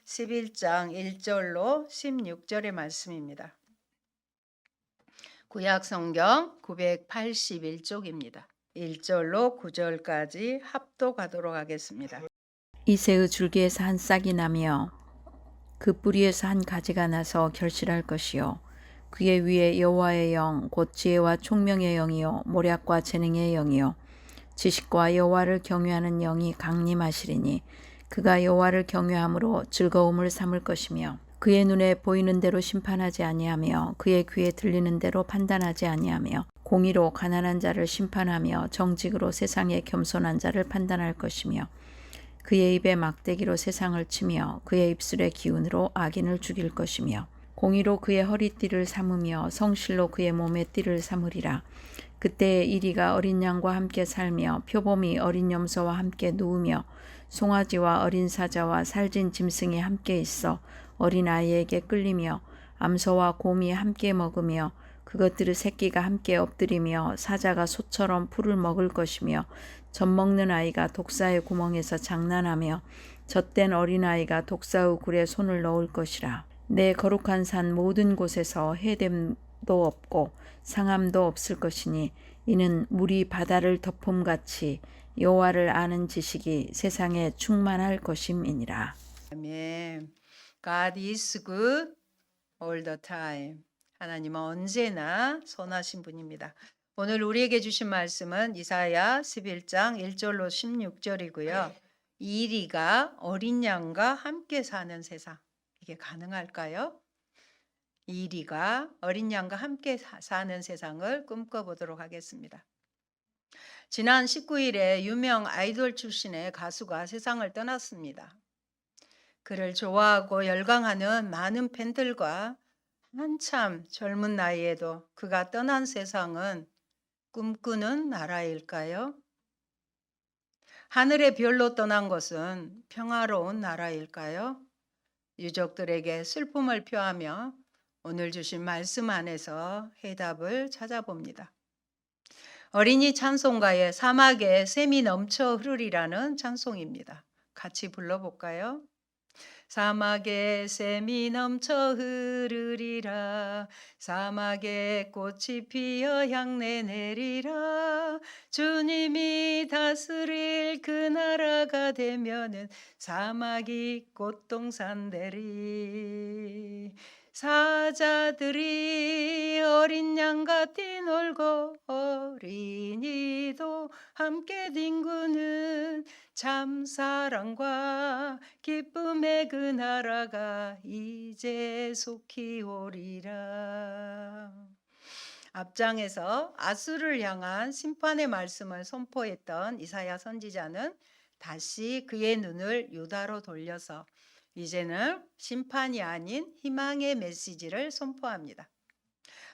11장 1절로 16절의 말씀입니다. 구약 성경 981쪽입니다. 1절로 9절까지 합독하도록 하겠습니다. 이새의 줄기에서 한 싹이 나며 그 뿌리에서 한 가지가 나서 결실할 것이요 그의 위에 여호와의 영 곧 지혜와 총명의 영이요 모략과 재능의 영이요 지식과 여호와를 경외하는 영이 강림하시리니 그가 여호와를 경외함으로 즐거움을 삼을 것이며 그의 눈에 보이는 대로 심판하지 아니하며 그의 귀에 들리는 대로 판단하지 아니하며 공의로 가난한 자를 심판하며 정직으로 세상의 겸손한 자를 판단할 것이며 그의 입에 막대기로 세상을 치며 그의 입술의 기운으로 악인을 죽일 것이며 공의로 그의 허리띠를 삼으며 성실로 그의 몸의 띠를 삼으리라. 그때에 이리가 어린 양과 함께 살며 표범이 어린 염소와 함께 누우며 송아지와 어린 사자와 살진 짐승이 함께 있어 어린 아이에게 끌리며 암소와 곰이 함께 먹으며 그것들의 새끼가 함께 엎드리며 사자가 소처럼 풀을 먹을 것이며 젖 먹는 아이가 독사의 구멍에서 장난하며 젖된 어린아이가 독사의 굴에 손을 넣을 것이라. 내 거룩한 산 모든 곳에서 해됨도 없고 상함도 없을 것이니 이는 물이 바다를 덮음같이 여호와를 아는 지식이 세상에 충만할 것임이니라. 아멘. God is good all the time. 하나님은 언제나 선하신 분입니다. 오늘 우리에게 주신 말씀은 이사야 11장 1절로 16절이고요. 이리가 어린 양과 함께 사는 세상. 이게 가능할까요? 이리가 어린 양과 함께 사는 세상을 꿈꿔보도록 하겠습니다. 지난 19일에 유명 아이돌 출신의 가수가 세상을 떠났습니다. 그를 좋아하고 열광하는 많은 팬들과 한참 젊은 나이에도 그가 떠난 세상은 꿈꾸는 나라일까요? 하늘의 별로 떠난 것은 평화로운 나라일까요? 유족들에게 슬픔을 표하며 오늘 주신 말씀 안에서 해답을 찾아봅니다. 어린이 찬송가의 사막에 샘이 넘쳐 흐르리라는 찬송입니다. 같이 불러볼까요? 사막에 샘이 넘쳐 흐르리라 사막에 꽃이 피어 향내 내리라 주님이 다스릴 그 나라가 되면은 사막이 꽃동산 되리 사자들이 어린 양과 뛰놀고 어린이도 함께 뒹구는 참 사랑과 기쁨의 그 나라가 이제 속히 오리라. 앞장에서 아수를 향한 심판의 말씀을 선포했던 이사야 선지자는 다시 그의 눈을 유다로 돌려서 이제는 심판이 아닌 희망의 메시지를 선포합니다.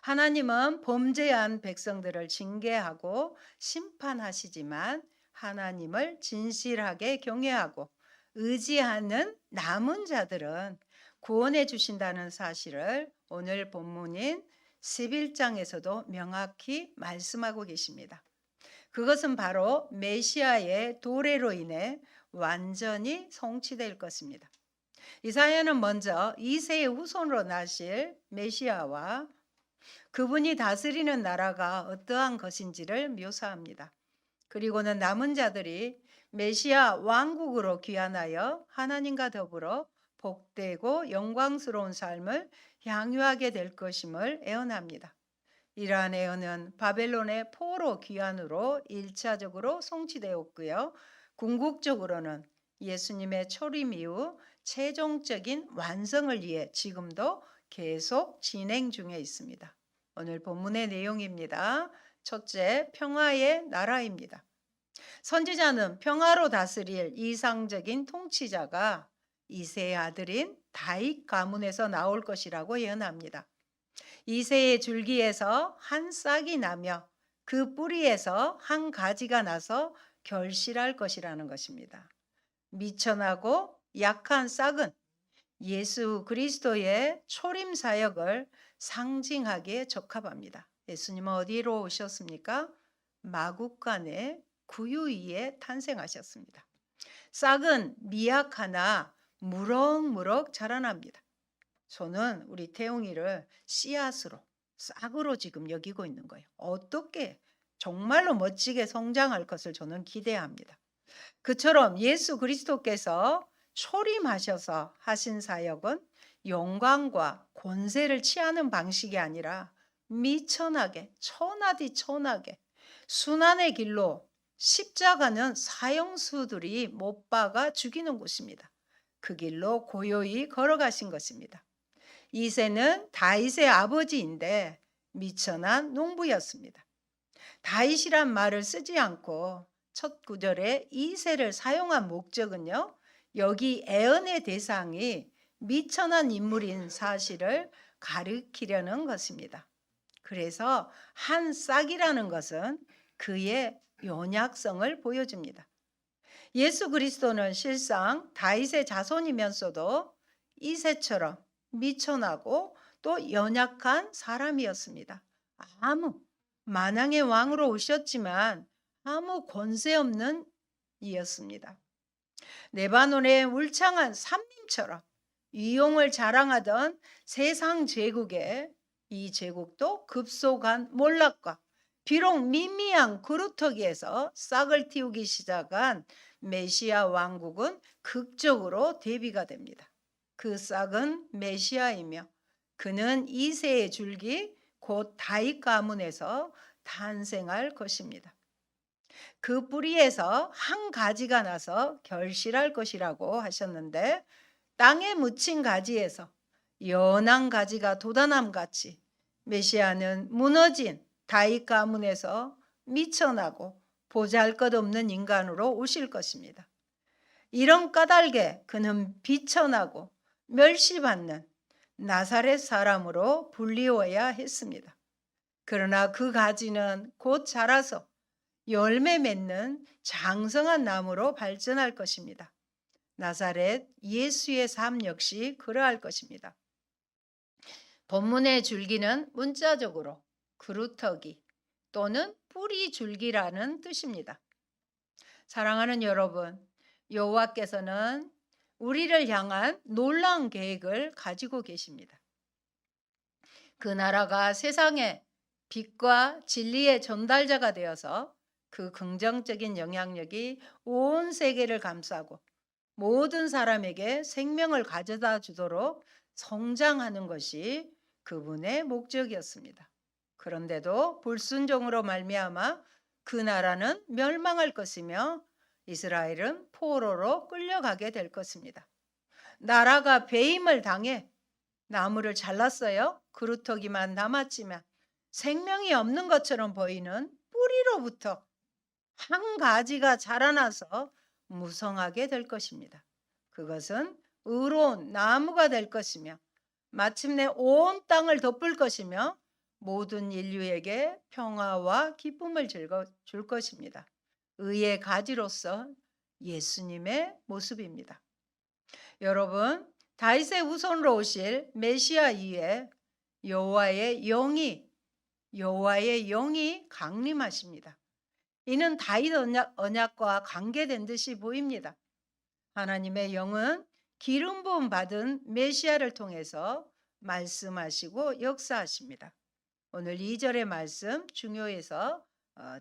하나님은 범죄한 백성들을 징계하고 심판하시지만 하나님을 진실하게 경외하고 의지하는 남은 자들은 구원해 주신다는 사실을 오늘 본문인 11장에서도 명확히 말씀하고 계십니다. 그것은 바로 메시아의 도래로 인해 완전히 성취될 것입니다. 이사야는 먼저 이새의 후손으로 나실 메시아와 그분이 다스리는 나라가 어떠한 것인지를 묘사합니다. 그리고는 남은 자들이 메시아 왕국으로 귀환하여 하나님과 더불어 복되고 영광스러운 삶을 향유하게 될 것임을 예언합니다. 이러한 예언은 바벨론의 포로 귀환으로 1차적으로 성취되었고요. 궁극적으로는 예수님의 초림 이후 최종적인 완성을 위해 지금도 계속 진행 중에 있습니다. 오늘 본문의 내용입니다. 첫째, 평화의 나라입니다. 선지자는 평화로 다스릴 이상적인 통치자가 이새의 아들인 다윗 가문에서 나올 것이라고 예언합니다. 이새의 줄기에서 한 싹이 나며 그 뿌리에서 한 가지가 나서 결실할 것이라는 것입니다. 미천하고 약한 싹은 예수 그리스도의 초림 사역을 상징하기에 적합합니다. 예수님은 어디로 오셨습니까? 마구간의 구유 위에 탄생하셨습니다. 싹은 미약하나 무럭무럭 자라납니다. 저는 우리 태용이를 씨앗으로 싹으로 지금 여기고 있는 거예요. 어떻게 정말로 멋지게 성장할 것을 저는 기대합니다. 그처럼 예수 그리스도께서 초림하셔서 하신 사역은 영광과 권세를 취하는 방식이 아니라 미천하게 천하디 천하게 순환의 길로 십자가는 사형수들이 못 박아 죽이는 곳입니다. 그 길로 고요히 걸어가신 것입니다. 이새는 다윗의 아버지인데 미천한 농부였습니다. 다윗이란 말을 쓰지 않고 첫 구절에 이새를 사용한 목적은요, 여기 애언의 대상이 미천한 인물인 사실을 가리키려는 것입니다. 그래서 한 싹이라는 것은 그의 연약성을 보여줍니다. 예수 그리스도는 실상 다윗의 자손이면서도 이새처럼 미천하고 또 연약한 사람이었습니다. 아무 만왕의 왕으로 오셨지만 아무 권세 없는 이였습니다. 레바논의 울창한 산림처럼 위용을 자랑하던 세상 제국에 이 제국도 급속한 몰락과 비록 미미한 그루터기에서 싹을 틔우기 시작한 메시아 왕국은 극적으로 대비가 됩니다. 그 싹은 메시아이며 그는 이새의 줄기 곧 다윗 가문에서 탄생할 것입니다. 그 뿌리에서 한 가지가 나서 결실할 것이라고 하셨는데 땅에 묻힌 가지에서 연한 가지가 돋아남같이 메시아는 무너진 다윗 가문에서 미천하고 보잘것없는 인간으로 오실 것입니다. 이런 까닭에 그는 비천하고 멸시받는 나사렛 사람으로 불리워야 했습니다. 그러나 그 가지는 곧 자라서 열매 맺는 장성한 나무로 발전할 것입니다. 나사렛 예수의 삶 역시 그러할 것입니다. 본문의 줄기는 문자적으로 그루터기 또는 뿌리 줄기라는 뜻입니다. 사랑하는 여러분, 여호와께서는 우리를 향한 놀라운 계획을 가지고 계십니다. 그 나라가 세상에 빛과 진리의 전달자가 되어서 그 긍정적인 영향력이 온 세계를 감싸고 모든 사람에게 생명을 가져다 주도록 성장하는 것이 그분의 목적이었습니다. 그런데도 불순종으로 말미암아 그 나라는 멸망할 것이며 이스라엘은 포로로 끌려가게 될 것입니다. 나라가 배임을 당해 나무를 잘랐어요. 그루터기만 남았지만 생명이 없는 것처럼 보이는 뿌리로부터 한 가지가 자라나서 무성하게 될 것입니다. 그것은 의로운 나무가 될 것이며 마침내 온 땅을 덮을 것이며 모든 인류에게 평화와 기쁨을 줄 것입니다. 의의 가지로서 예수님의 모습입니다. 여러분, 다윗의 후손으로 오실 메시아 이후에 여호와의 영이 강림하십니다. 이는 다윗 언약과 관계된 듯이 보입니다. 하나님의 영은 기름 부음 받은 메시아를 통해서 말씀하시고 역사하십니다. 오늘 2절의 말씀 중요해서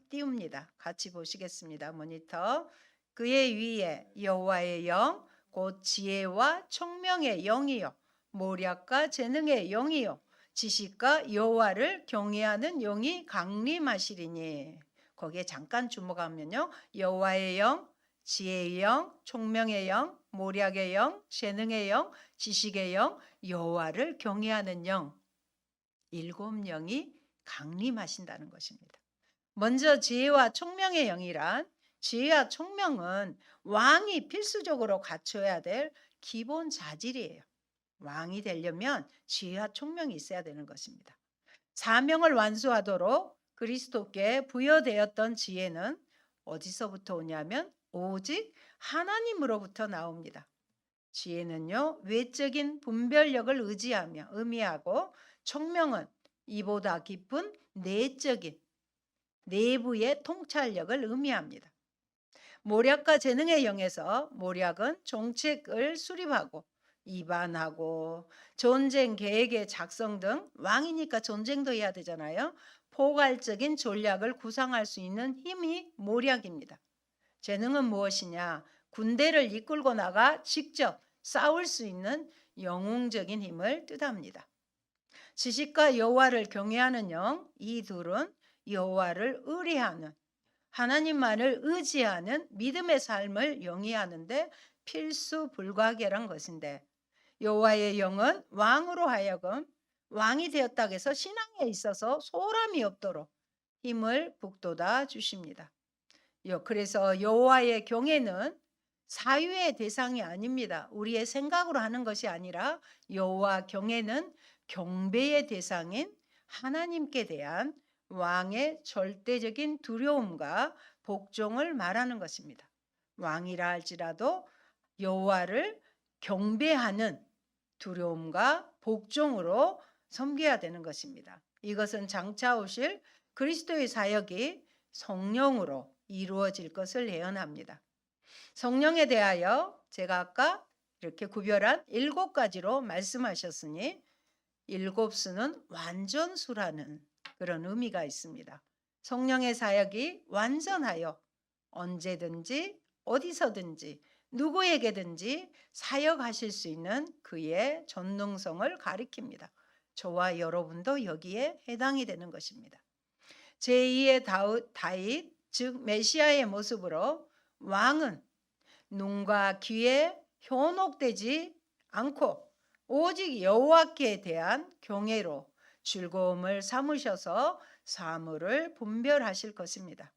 띄웁니다. 같이 보시겠습니다. 모니터. 그의 위에 여호와의 영, 곧 지혜와 총명의 영이요 모략과 재능의 영이요 지식과 여호와를 경외하는 영이 강림하시리니. 거기에 잠깐 주목하면요, 여호와의 영, 지혜의 영, 총명의 영, 모략의 영, 재능의 영, 지식의 영, 여호와를 경외하는 영, 7영이 강림하신다는 것입니다. 먼저 지혜와 총명의 영이란, 지혜와 총명은 왕이 필수적으로 갖춰야 될 기본 자질이에요. 왕이 되려면 지혜와 총명이 있어야 되는 것입니다. 사명을 완수하도록 그리스도께 부여되었던 지혜는 어디서부터 오냐면 오직 하나님으로부터 나옵니다. 지혜는요, 외적인 분별력을 의미하고 총명은 이보다 깊은 내적인 내부의 통찰력을 의미합니다. 모략과 재능의 영에서 모략은 정책을 수립하고 입안하고 전쟁 계획의 작성 등 왕이니까 전쟁도 해야 되잖아요. 포괄적인 전략을 구상할 수 있는 힘이 모략입니다. 재능은 무엇이냐? 군대를 이끌고 나가 직접 싸울 수 있는 영웅적인 힘을 뜻합니다. 지식과 여호와를 경외하는 영, 이 둘은 여호와를 의뢰하는 하나님만을 의지하는 믿음의 삶을 영위하는데 필수 불가결한 것인데 여호와의 영은 왕으로 하여금 왕이 되었다고 해서 신앙에 있어서 소홀함이 없도록 힘을 북돋아 주십니다. 그래서 여호와의 경외는 사유의 대상이 아닙니다. 우리의 생각으로 하는 것이 아니라 여호와 경외는 경배의 대상인 하나님께 대한 왕의 절대적인 두려움과 복종을 말하는 것입니다. 왕이라 할지라도 여호와를 경배하는 두려움과 복종으로 섬겨야 되는 것입니다. 이것은 장차 오실 그리스도의 사역이 성령으로 이루어질 것을 예언합니다. 성령에 대하여 제가 아까 이렇게 구별한 7가지로 말씀하셨으니 7수는 완전수라는 그런 의미가 있습니다. 성령의 사역이 완전하여 언제든지 어디서든지 누구에게든지 사역하실 수 있는 그의 전능성을 가리킵니다. 저와 여러분도 여기에 해당이 되는 것입니다. 제2의 다윗, 즉 메시아의 모습으로 왕은 눈과 귀에 현혹되지 않고 오직 여호와께 대한 경외로 즐거움을 삼으셔서 사물을 분별하실 것입니다.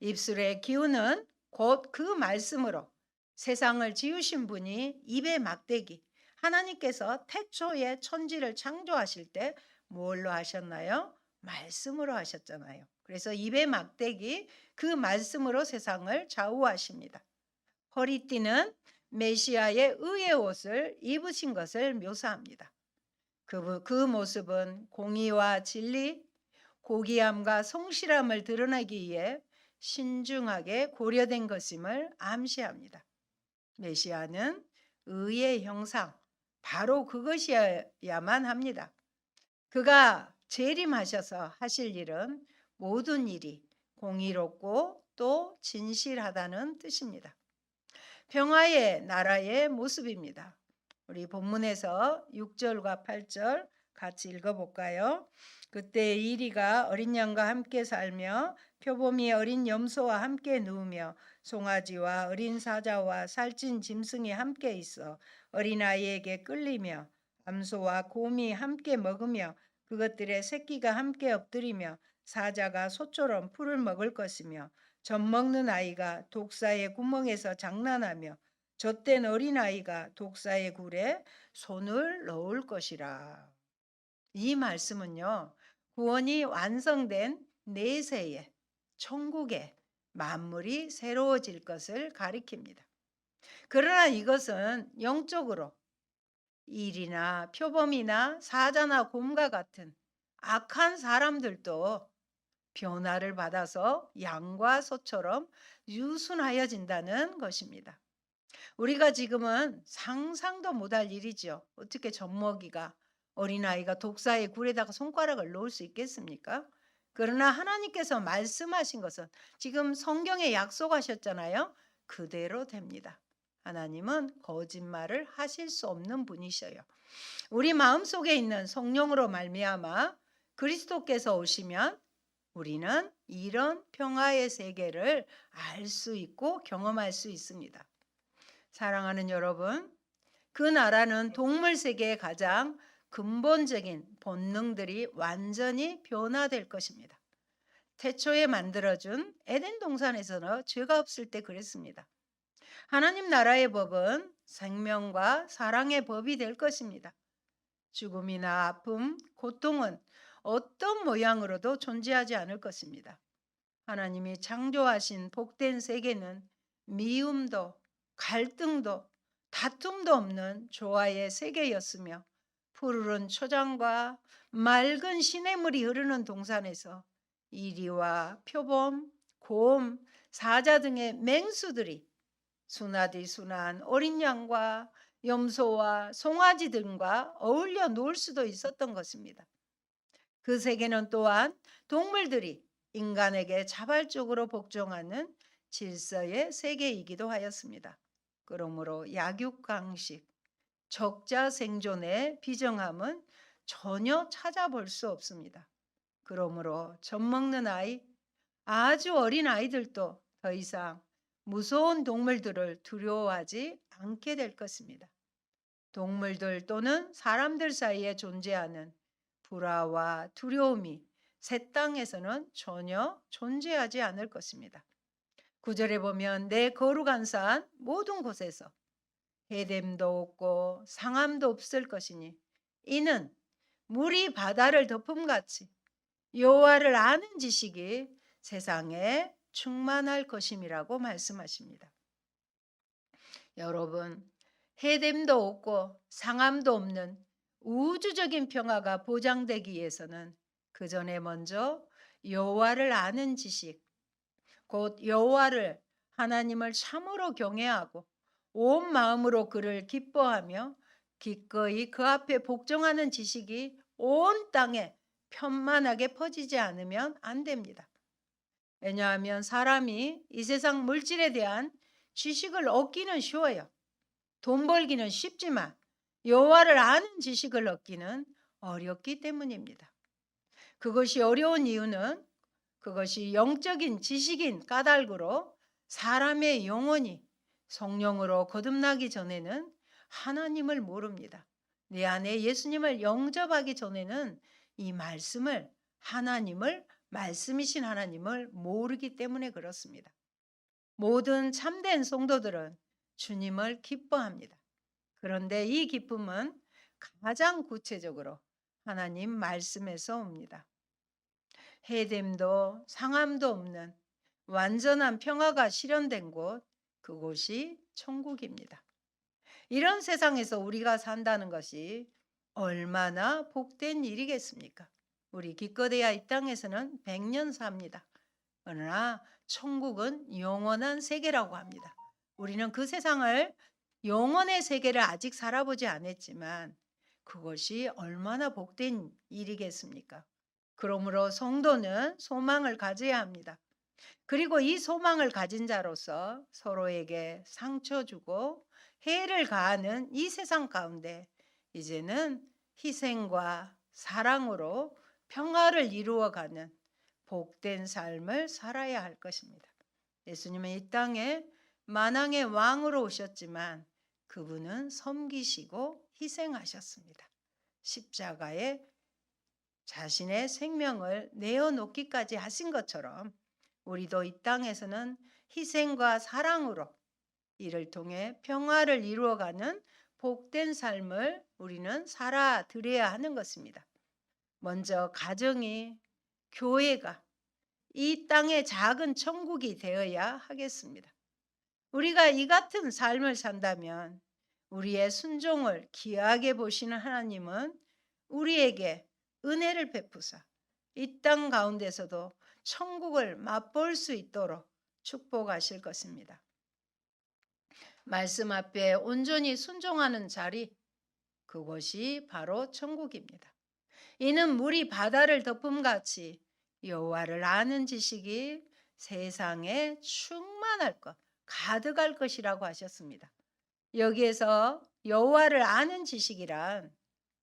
입술의 기운은 곧 그 말씀으로 세상을 지으신 분이 입의 막대기, 하나님께서 태초에 천지를 창조하실 때 뭘로 하셨나요? 말씀으로 하셨잖아요. 그래서 입의 막대기, 그 말씀으로 세상을 좌우하십니다. 허리띠는 메시아의 의의 옷을 입으신 것을 묘사합니다. 그 모습은 공의와 진리, 고귀함과 성실함을 드러내기 위해 신중하게 고려된 것임을 암시합니다. 메시아는 의의 형상, 바로 그것이어야만 합니다. 그가 재림하셔서 하실 일은 모든 일이 공의롭고 또 진실하다는 뜻입니다. 평화의 나라의 모습입니다. 우리 본문에서 6절과 8절 같이 읽어볼까요? 그때 이리가 어린 양과 함께 살며 표범이 어린 염소와 함께 누우며 송아지와 어린 사자와 살찐 짐승이 함께 있어 어린아이에게 끌리며 암소와 곰이 함께 먹으며 그것들의 새끼가 함께 엎드리며 사자가 소처럼 풀을 먹을 것이며 젖 먹는 아이가 독사의 구멍에서 장난하며 젖된 어린아이가 독사의 굴에 손을 넣을 것이라. 이 말씀은요, 구원이 완성된 내세에 천국에 만물이 새로워질 것을 가리킵니다. 그러나 이것은 영적으로 일이나 표범이나 사자나 곰과 같은 악한 사람들도 변화를 받아서 양과 소처럼 유순하여진다는 것입니다. 우리가 지금은 상상도 못할 일이죠. 어떻게 젖먹이가 어린아이가 독사의 굴에다가 손가락을 넣을 수 있겠습니까? 그러나 하나님께서 말씀하신 것은 지금 성경에 약속하셨잖아요. 그대로 됩니다. 하나님은 거짓말을 하실 수 없는 분이셔요. 우리 마음속에 있는 성령으로 말미암아 그리스도께서 오시면 우리는 이런 평화의 세계를 알 수 있고 경험할 수 있습니다. 사랑하는 여러분, 그 나라는 동물 세계의 가장 근본적인 본능들이 완전히 변화될 것입니다. 태초에 만들어준 에덴 동산에서는 죄가 없을 때 그랬습니다. 하나님 나라의 법은 생명과 사랑의 법이 될 것입니다. 죽음이나 아픔, 고통은 어떤 모양으로도 존재하지 않을 것입니다. 하나님이 창조하신 복된 세계는 미움도 갈등도 다툼도 없는 조화의 세계였으며 푸르른 초장과 맑은 시냇물이 흐르는 동산에서 이리와 표범, 곰, 사자 등의 맹수들이 순하디 순한 어린 양과 염소와 송아지 등과 어울려 놀 수도 있었던 것입니다. 그 세계는 또한 동물들이 인간에게 자발적으로 복종하는 질서의 세계이기도 하였습니다. 그러므로 약육강식, 적자 생존의 비정함은 전혀 찾아볼 수 없습니다. 그러므로 젖먹는 아이, 아주 어린 아이들도 더 이상 무서운 동물들을 두려워하지 않게 될 것입니다. 동물들 또는 사람들 사이에 존재하는 불화와 두려움이 새 땅에서는 전혀 존재하지 않을 것입니다. 9절에 보면 내 거룩한 산 모든 곳에서 해됨도 없고 상함도 없을 것이니 이는 물이 바다를 덮음같이 여호와를 아는 지식이 세상에 충만할 것임이라고 말씀하십니다. 여러분, 해됨도 없고 상함도 없는 우주적인 평화가 보장되기 위해서는 그 전에 먼저 여호와를 아는 지식, 곧 여호와를 하나님을 참으로 경외하고 온 마음으로 그를 기뻐하며 기꺼이 그 앞에 복종하는 지식이 온 땅에 편만하게 퍼지지 않으면 안 됩니다. 왜냐하면 사람이 이 세상 물질에 대한 지식을 얻기는 쉬워요. 돈 벌기는 쉽지만 여호와를 아는 지식을 얻기는 어렵기 때문입니다. 그것이 어려운 이유는 그것이 영적인 지식인 까닭으로 사람의 영혼이 성령으로 거듭나기 전에는 하나님을 모릅니다. 내 안에 예수님을 영접하기 전에는 이 말씀을 말씀이신 하나님을 모르기 때문에 그렇습니다. 모든 참된 성도들은 주님을 기뻐합니다. 그런데 이 기쁨은 가장 구체적으로 하나님 말씀에서 옵니다. 해됨도 상함도 없는 완전한 평화가 실현된 곳, 그곳이 천국입니다. 이런 세상에서 우리가 산다는 것이 얼마나 복된 일이겠습니까? 우리 기껏해야 이 땅에서는 100년 삽니다. 그러나 천국은 영원한 세계라고 합니다. 우리는 그 세상을 영원의 세계를 아직 살아보지 않았지만 그것이 얼마나 복된 일이겠습니까? 그러므로 성도는 소망을 가져야 합니다. 그리고 이 소망을 가진 자로서 서로에게 상처 주고 해를 가하는 이 세상 가운데 이제는 희생과 사랑으로 평화를 이루어가는 복된 삶을 살아야 할 것입니다. 예수님은 이 땅에 만왕의 왕으로 오셨지만 그분은 섬기시고 희생하셨습니다. 십자가에 자신의 생명을 내어놓기까지 하신 것처럼 우리도 이 땅에서는 희생과 사랑으로 이를 통해 평화를 이루어가는 복된 삶을 우리는 살아드려야 하는 것입니다. 먼저 가정이, 교회가 이 땅의 작은 천국이 되어야 하겠습니다. 우리가 이 같은 삶을 산다면 우리의 순종을 귀하게 보시는 하나님은 우리에게 은혜를 베푸사 이 땅 가운데서도 천국을 맛볼 수 있도록 축복하실 것입니다. 말씀 앞에 온전히 순종하는 자리, 그것이 바로 천국입니다. 이는 물이 바다를 덮음같이 여호와를 아는 지식이 세상에 충만할 것, 가득할 것이라고 하셨습니다. 여기에서 여호와를 아는 지식이란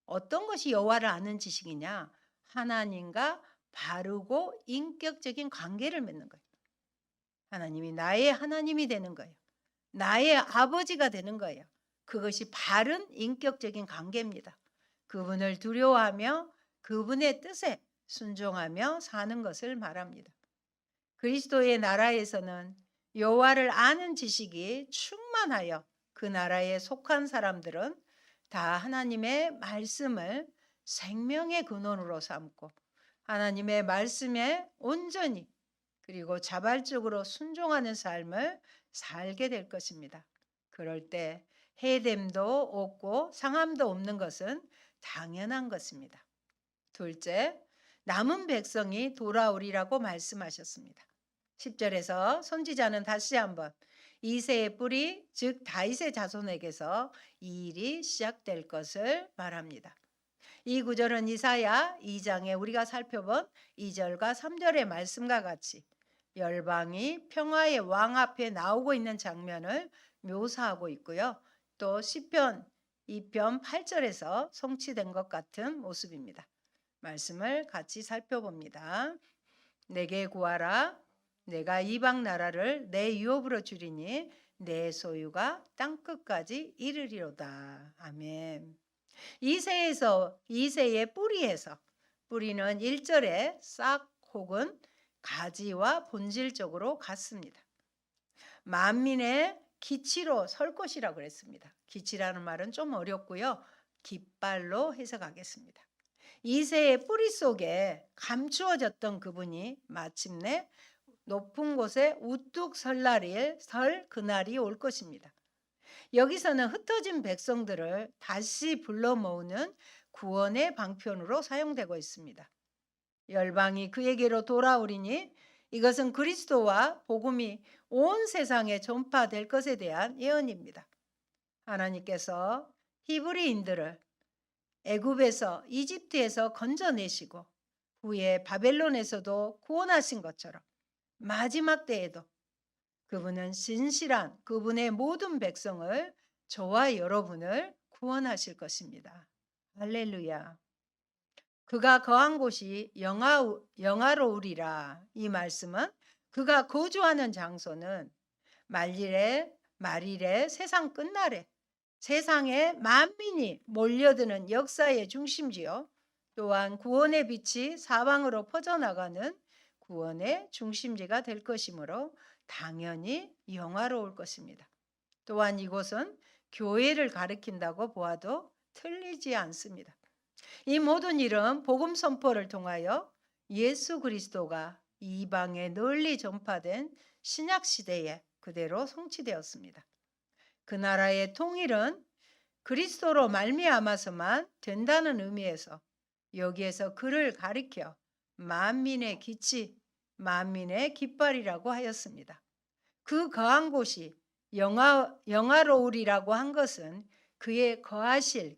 어떤 것이 여호와를 아는 지식이냐? 하나님과 바르고 인격적인 관계를 맺는 거예요. 하나님이 나의 하나님이 되는 거예요. 나의 아버지가 되는 거예요. 그것이 바른 인격적인 관계입니다. 그분을 두려워하며 그분의 뜻에 순종하며 사는 것을 말합니다. 그리스도의 나라에서는 여호와를 아는 지식이 충만하여 그 나라에 속한 사람들은 다 하나님의 말씀을 생명의 근원으로 삼고 하나님의 말씀에 온전히 그리고 자발적으로 순종하는 삶을 살게 될 것입니다. 그럴 때 해됨도 없고 상함도 없는 것은 당연한 것입니다. 둘째, 남은 백성이 돌아오리라고 말씀하셨습니다. 10절에서 선지자는 다시 한번 이새의 뿌리, 즉 다윗의 자손에게서 이 일이 시작될 것을 말합니다. 이 구절은 이사야 2장에 우리가 살펴본 2절과 3절의 말씀과 같이 열방이 평화의 왕 앞에 나오고 있는 장면을 묘사하고 있고요. 또 시편 2편 8절에서 성취된 것 같은 모습입니다. 말씀을 같이 살펴봅니다. 내게 구하라. 내가 이방 나라를 내 유업으로 주리니 내 소유가 땅끝까지 이르리로다. 아멘. 이새의 뿌리에서, 뿌리는 1절에 싹 혹은 가지와 본질적으로 같습니다. 만민의 기치로 설 것이라고 그랬습니다. 기치라는 말은 좀 어렵고요. 깃발로 해석하겠습니다. 이새의 뿌리 속에 감추어졌던 그분이 마침내 높은 곳에 우뚝 설 그날이 올 것입니다. 여기서는 흩어진 백성들을 다시 불러 모으는 구원의 방편으로 사용되고 있습니다. 열방이 그에게로 돌아오리니 이것은 그리스도와 복음이 온 세상에 전파될 것에 대한 예언입니다. 하나님께서 히브리인들을 애굽에서 이집트에서 건져내시고 후에 바벨론에서도 구원하신 것처럼 마지막 때에도 그분은 진실한 그분의 모든 백성을 저와 여러분을 구원하실 것입니다. 할렐루야. 그가 거한 곳이 영화로우리라. 이 말씀은 그가 거주하는 장소는 말일에 세상 끝날에 세상에 만민이 몰려드는 역사의 중심지요. 또한 구원의 빛이 사방으로 퍼져나가는 구원의 중심지가 될 것이므로 당연히 영화로울 것입니다. 또한 이곳은 교회를 가리킨다고 보아도 틀리지 않습니다. 이 모든 일은 복음 선포를 통하여 예수 그리스도가 이방에 널리 전파된 신약 시대에 그대로 성취되었습니다. 그 나라의 통일은 그리스도로 말미암아서만 된다는 의미에서 여기에서 그를 가리켜 만민의 기치, 만민의 깃발이라고 하였습니다. 그 거한 곳이 영화로우리라고 한 것은 그의 거하실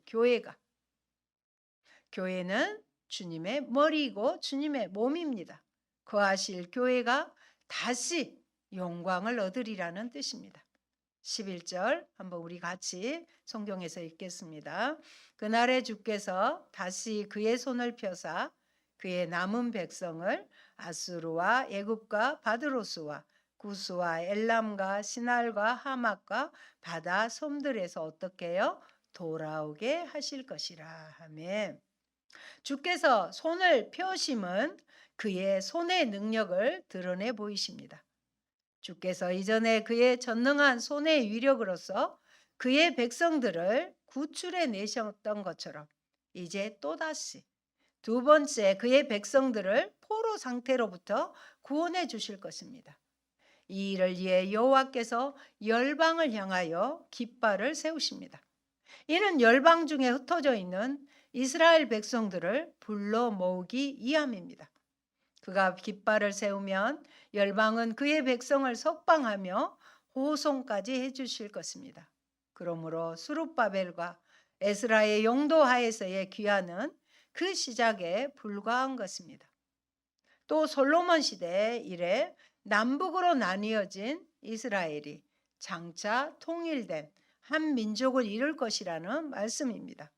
교회는 주님의 머리이고 주님의 몸입니다. 거하실 교회가 다시 영광을 얻으리라는 뜻입니다. 11절 한번 우리 같이 성경에서 읽겠습니다. 그날에 주께서 다시 그의 손을 펴사 그의 남은 백성을 아수르와 애굽과 바드로스와 구스와 엘람과 시날과 하맛과 바다 섬들에서 어떻게 해요? 돌아오게 하실 것이라. 아멘. 주께서 손을 펴심은 그의 손의 능력을 드러내 보이십니다. 주께서 이전에 그의 전능한 손의 위력으로서 그의 백성들을 구출해 내셨던 것처럼 이제 또다시 두 번째 그의 백성들을 포로 상태로부터 구원해 주실 것입니다. 이 일을 위해 여호와께서 열방을 향하여 깃발을 세우십니다. 이는 열방 중에 흩어져 있는 이스라엘 백성들을 불러 모으기 위함입니다. 그가 깃발을 세우면 열방은 그의 백성을 석방하며 호송까지 해주실 것입니다. 그러므로 수룹바벨과 에스라의 용도하에서의 귀환은 그 시작에 불과한 것입니다. 또 솔로몬 시대 이래 남북으로 나뉘어진 이스라엘이 장차 통일된 한 민족을 이룰 것이라는 말씀입니다.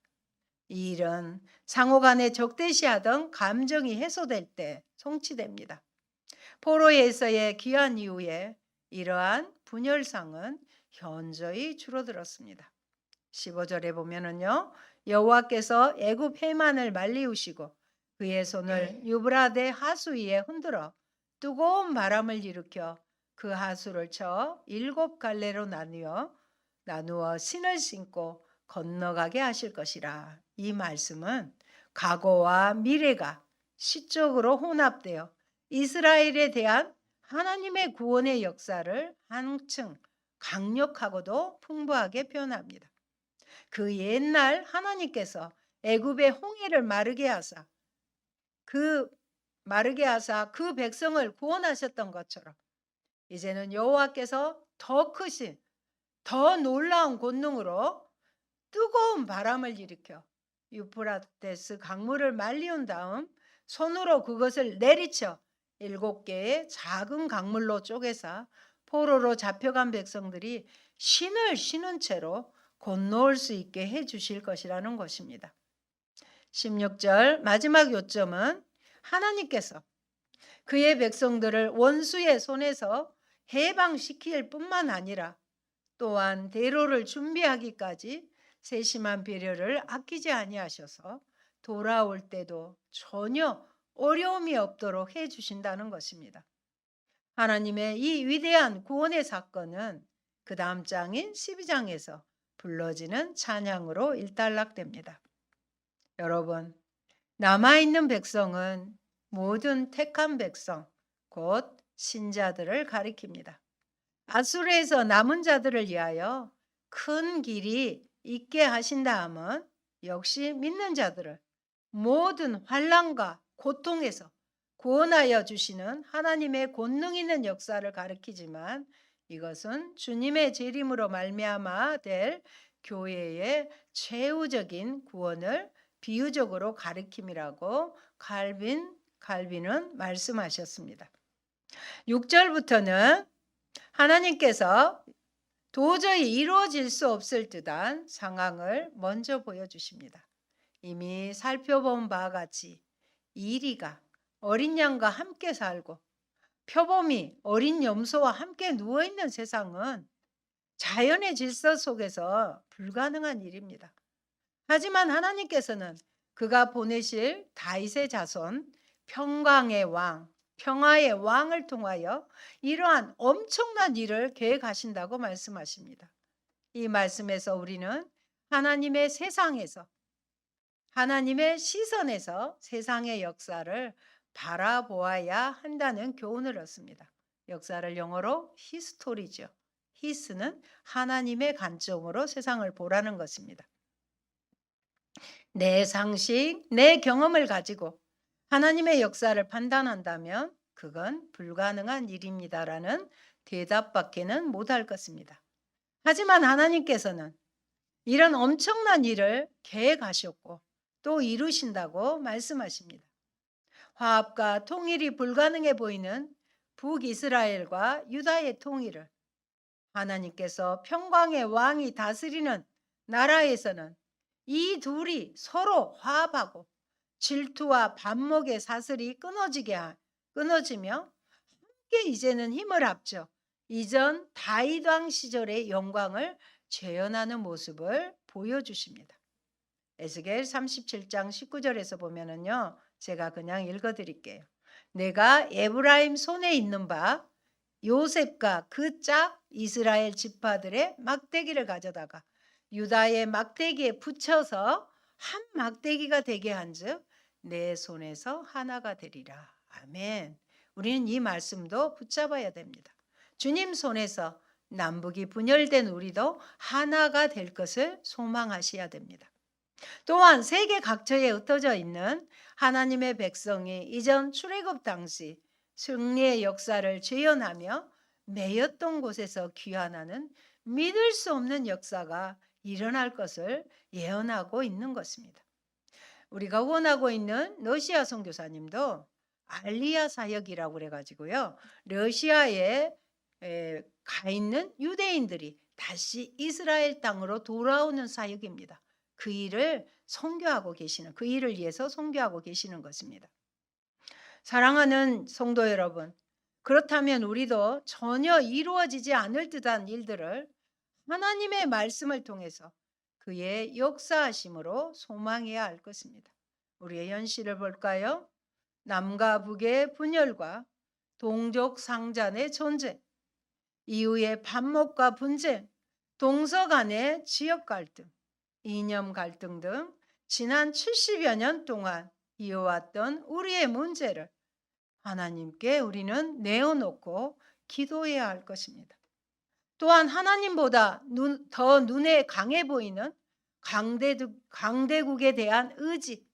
이 일은 상호 간에 적대시하던 감정이 해소될 때 성취됩니다. 포로에서의 귀환 이후에 이러한 분열상은 현저히 줄어들었습니다. 15절에 보면은요. 여호와께서 애굽 해만을 말리우시고 그의 손을 유브라데 하수 위에 흔들어 뜨거운 바람을 일으켜 그 하수를 쳐 7갈래로 나누어 신을 신고 건너가게 하실 것이라. 이 말씀은 과거와 미래가 시적으로 혼합되어 이스라엘에 대한 하나님의 구원의 역사를 한층 강력하고도 풍부하게 표현합니다. 그 옛날 하나님께서 애굽의 홍해를 마르게 하사 그 백성을 구원하셨던 것처럼 이제는 여호와께서 더 크신 더 놀라운 권능으로 뜨거운 바람을 일으켜 유프라테스 강물을 말리운 다음 손으로 그것을 내리쳐 7개의 작은 강물로 쪼개서 포로로 잡혀간 백성들이 신을 신은 채로 건너올 수 있게 해 주실 것이라는 것입니다. 16절 마지막 요점은 하나님께서 그의 백성들을 원수의 손에서 해방시킬 뿐만 아니라 또한 대로를 준비하기까지 세심한 배려를 아끼지 아니하셔서 돌아올 때도 전혀 어려움이 없도록 해 주신다는 것입니다. 하나님의 이 위대한 구원의 사건은 그 다음 장인 12장에서 불러지는 찬양으로 일단락됩니다. 여러분, 남아있는 백성은 모든 택한 백성, 곧 신자들을 가리킵니다. 아수르에서 남은 자들을 위하여 큰 길이 있게 하신 다음은 역시 믿는 자들을 모든 환난과 고통에서 구원하여 주시는 하나님의 권능 있는 역사를 가리키지만 이것은 주님의 재림으로 말미암아 될 교회의 최후적인 구원을 비유적으로 가리킴이라고 칼빈은 말씀하셨습니다. 6절부터는 하나님께서 도저히 이루어질 수 없을 듯한 상황을 먼저 보여주십니다. 이미 살펴본 바와 같이 이리가 어린 양과 함께 살고 표범이 어린 염소와 함께 누워있는 세상은 자연의 질서 속에서 불가능한 일입니다. 하지만 하나님께서는 그가 보내실 다윗의 자손 평강의 왕, 평화의 왕을 통하여 이러한 엄청난 일을 계획하신다고 말씀하십니다. 이 말씀에서 우리는 하나님의 세상에서 하나님의 시선에서 세상의 역사를 바라보아야 한다는 교훈을 얻습니다. 역사를 영어로 히스토리죠. 히스는 하나님의 관점으로 세상을 보라는 것입니다. 내 상식, 내 경험을 가지고 하나님의 역사를 판단한다면 그건 불가능한 일입니다라는 대답밖에는 못할 것입니다. 하지만 하나님께서는 이런 엄청난 일을 계획하셨고 또 이루신다고 말씀하십니다. 화합과 통일이 불가능해 보이는 북이스라엘과 유다의 통일을 하나님께서 평강의 왕이 다스리는 나라에서는 이 둘이 서로 화합하고 질투와 반목의 사슬이 끊어지며 함께 이제는 힘을 합쳐 이전 다윗 왕 시절의 영광을 재현하는 모습을 보여주십니다. 에스겔 37장 19절에서 보면은요, 제가 그냥 읽어드릴게요. 내가 에브라임 손에 있는 바 요셉과 그 짝 이스라엘 지파들의 막대기를 가져다가 유다의 막대기에 붙여서 한 막대기가 되게 한즉 내 손에서 하나가 되리라. 아멘. 우리는 이 말씀도 붙잡아야 됩니다. 주님 손에서 남북이 분열된 우리도 하나가 될 것을 소망하셔야 됩니다. 또한 세계 각처에 흩어져 있는 하나님의 백성이 이전 출애굽 당시 승리의 역사를 재현하며 매였던 곳에서 귀환하는 믿을 수 없는 역사가 일어날 것을 예언하고 있는 것입니다. 우리가 원하고 있는 러시아 선교사님도 알리아 사역이라고 그래가지고요. 러시아에 가 있는 유대인들이 다시 이스라엘 땅으로 돌아오는 사역입니다. 그 일을 선교하고 계시는, 그 일을 위해서 선교하고 계시는 것입니다. 사랑하는 성도 여러분, 그렇다면 우리도 전혀 이루어지지 않을 듯한 일들을 하나님의 말씀을 통해서 그의 역사하심으로 소망해야 할 것입니다. 우리의 현실을 볼까요? 남과 북의 분열과 동족 상잔의 존재, 이후의 반목과 분쟁, 동서 간의 지역 갈등, 이념 갈등 등 지난 70여 년 동안 이어왔던 우리의 문제를 하나님께 우리는 내어놓고 기도해야 할 것입니다. 또한 하나님보다 더 눈에 강해 보이는 강대국에 대한 의지,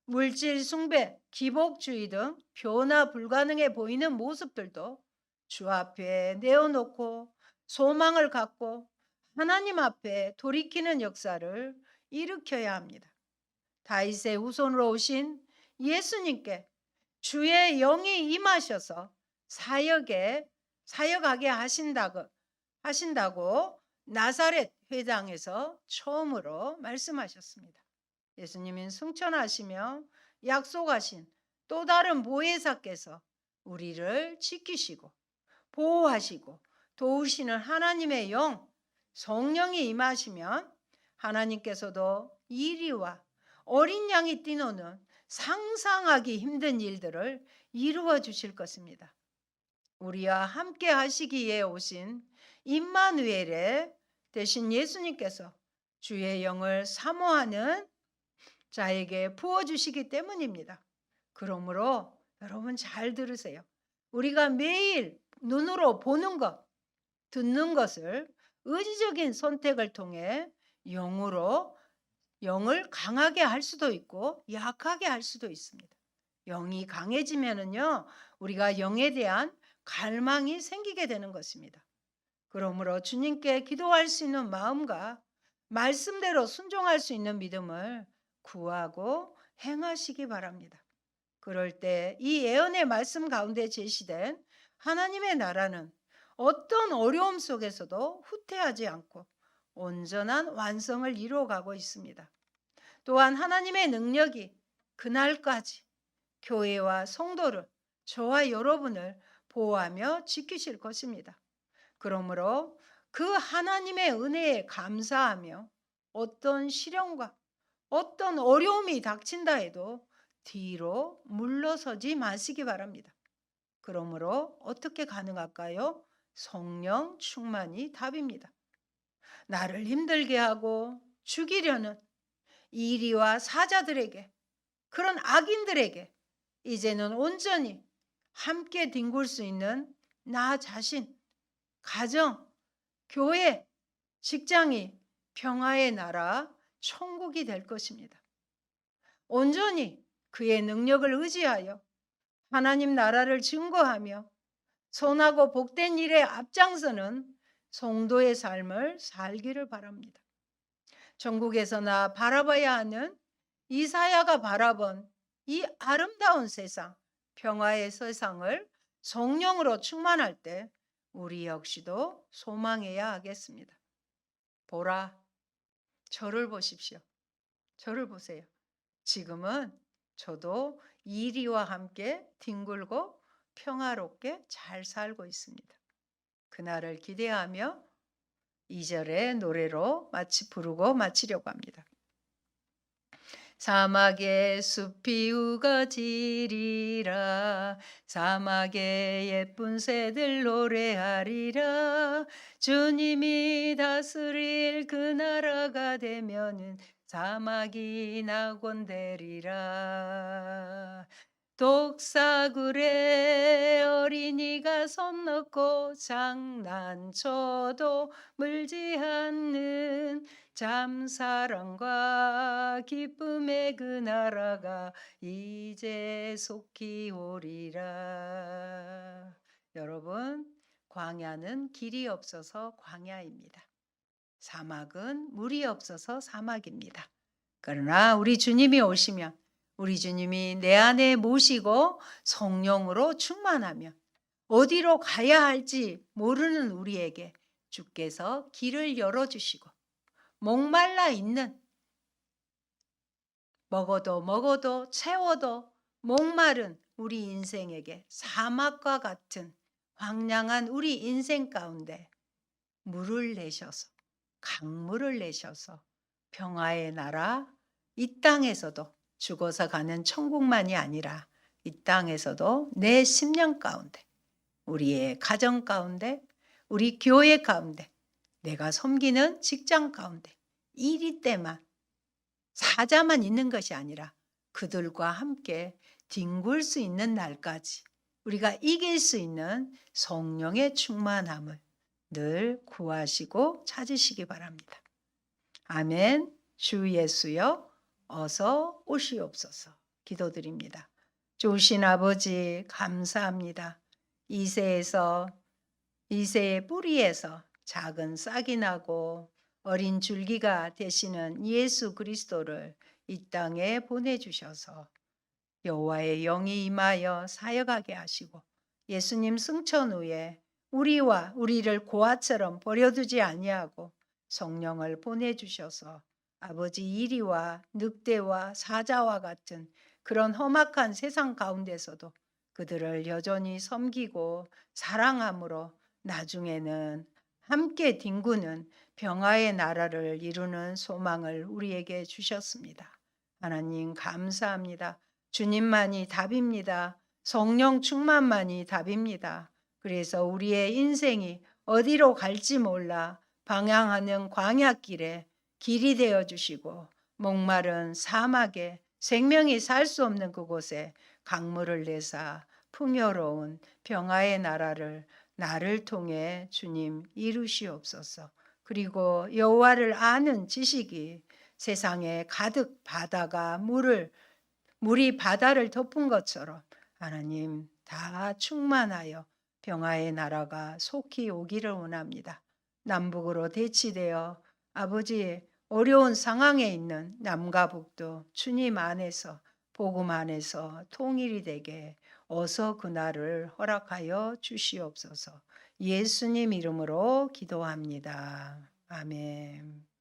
물질 숭배, 기복주의 등 변화 불가능해 보이는 모습들도 주 앞에 내어놓고 소망을 갖고 하나님 앞에 돌이키는 역사를 일으켜야 합니다. 다윗의 후손으로 오신 예수님께 주의 영이 임하셔서 사역하게 하신다고 나사렛 회당에서 처음으로 말씀하셨습니다. 예수님은 승천하시며 약속하신 또 다른 보혜사께서 우리를 지키시고 보호하시고 도우시는 하나님의 영, 성령이 임하시면 하나님께서도 이리와 어린 양이 뛰노는 상상하기 힘든 일들을 이루어 주실 것입니다. 우리와 함께 하시기에 오신 임마누엘의 대신 예수님께서 주의 영을 사모하는 자에게 부어주시기 때문입니다. 그러므로 여러분 잘 들으세요. 우리가 매일 눈으로 보는 것, 듣는 것을 의지적인 선택을 통해 영을 강하게 할 수도 있고 약하게 할 수도 있습니다. 영이 강해지면은요, 우리가 영에 대한 갈망이 생기게 되는 것입니다. 그러므로 주님께 기도할 수 있는 마음과 말씀대로 순종할 수 있는 믿음을 구하고 행하시기 바랍니다. 그럴 때 이 예언의 말씀 가운데 제시된 하나님의 나라는 어떤 어려움 속에서도 후퇴하지 않고 온전한 완성을 이루어가고 있습니다. 또한 하나님의 능력이 그날까지 교회와 성도를, 저와 여러분을 보호하며 지키실 것입니다. 그러므로 그 하나님의 은혜에 감사하며 어떤 시련과 어떤 어려움이 닥친다 해도 뒤로 물러서지 마시기 바랍니다. 그러므로 어떻게 가능할까요? 성령 충만이 답입니다. 나를 힘들게 하고 죽이려는 이리와 사자들에게, 그런 악인들에게 이제는 온전히 함께 뒹굴 수 있는 나 자신, 가정, 교회, 직장이 평화의 나라, 천국이 될 것입니다. 온전히 그의 능력을 의지하여 하나님 나라를 증거하며 선하고 복된 일에 앞장서는 성도의 삶을 살기를 바랍니다. 전국에서나 바라봐야 하는 이사야가 바라본 이 아름다운 세상, 평화의 세상을 성령으로 충만할 때 우리 역시도 소망해야 하겠습니다. 보라, 저를 보십시오. 저를 보세요. 지금은 저도 이리와 함께 뒹굴고 평화롭게 잘 살고 있습니다. 그날을 기대하며 2절의 노래로 부르고 마치려고 합니다. 사막의 숲이 우거지리라, 사막의 예쁜 새들 노래하리라. 주님이 다스릴 그 나라가 되면은 사막이 낙원되리라. 독사굴에 어린이가 손 넣고 장난쳐도 물지 않는 잠사랑과 기쁨의 그 나라가 이제 속히 오리라. 여러분, 광야는 길이 없어서 광야입니다. 사막은 물이 없어서 사막입니다. 그러나 우리 주님이 오시면, 우리 주님이 내 안에 모시고 성령으로 충만하며 어디로 가야 할지 모르는 우리에게 주께서 길을 열어주시고, 목말라 있는, 먹어도 채워도 목마른 우리 인생에게 사막과 같은 황량한 우리 인생 가운데 물을 내셔서, 강물을 내셔서 평화의 나라, 이 땅에서도 죽어서 가는 천국만이 아니라 이 땅에서도 내 심령 가운데, 우리의 가정 가운데, 우리 교회 가운데, 내가 섬기는 직장 가운데 이리 때만, 사자만 있는 것이 아니라 그들과 함께 뒹굴 수 있는 날까지 우리가 이길 수 있는 성령의 충만함을 늘 구하시고 찾으시기 바랍니다. 아멘. 주 예수여 어서 오시옵소서. 기도드립니다. 좋으신 아버지 감사합니다. 이 세에서 이새의 뿌리에서 작은 싹이 나고 어린 줄기가 되시는 예수 그리스도를 이 땅에 보내주셔서 여호와의 영이 임하여 사역하게 하시고 예수님 승천 후에 우리와 우리를 고아처럼 버려두지 아니하고 성령을 보내주셔서 아버지 이리와 늑대와 사자와 같은 그런 험악한 세상 가운데서도 그들을 여전히 섬기고 사랑함으로 나중에는 함께 뒹구는 평화의 나라를 이루는 소망을 우리에게 주셨습니다. 하나님 감사합니다. 주님만이 답입니다. 성령 충만만이 답입니다. 그래서 우리의 인생이 어디로 갈지 몰라 방향하는 광야길에 길이 되어 주시고 목마른 사막에 생명이 살 수 없는 그곳에 강물을 내사 풍요로운 평화의 나라를 나를 통해 주님 이루시옵소서. 그리고 여호와를 아는 지식이 세상에 가득 바다가 물이 바다를 덮은 것처럼 하나님 다 충만하여 평화의 나라가 속히 오기를 원합니다. 남북으로 대치되어 아버지 어려운 상황에 있는 남과 북도 주님 안에서 복음 안에서 통일이 되게 어서 그날을 허락하여 주시옵소서. 예수님 이름으로 기도합니다. 아멘.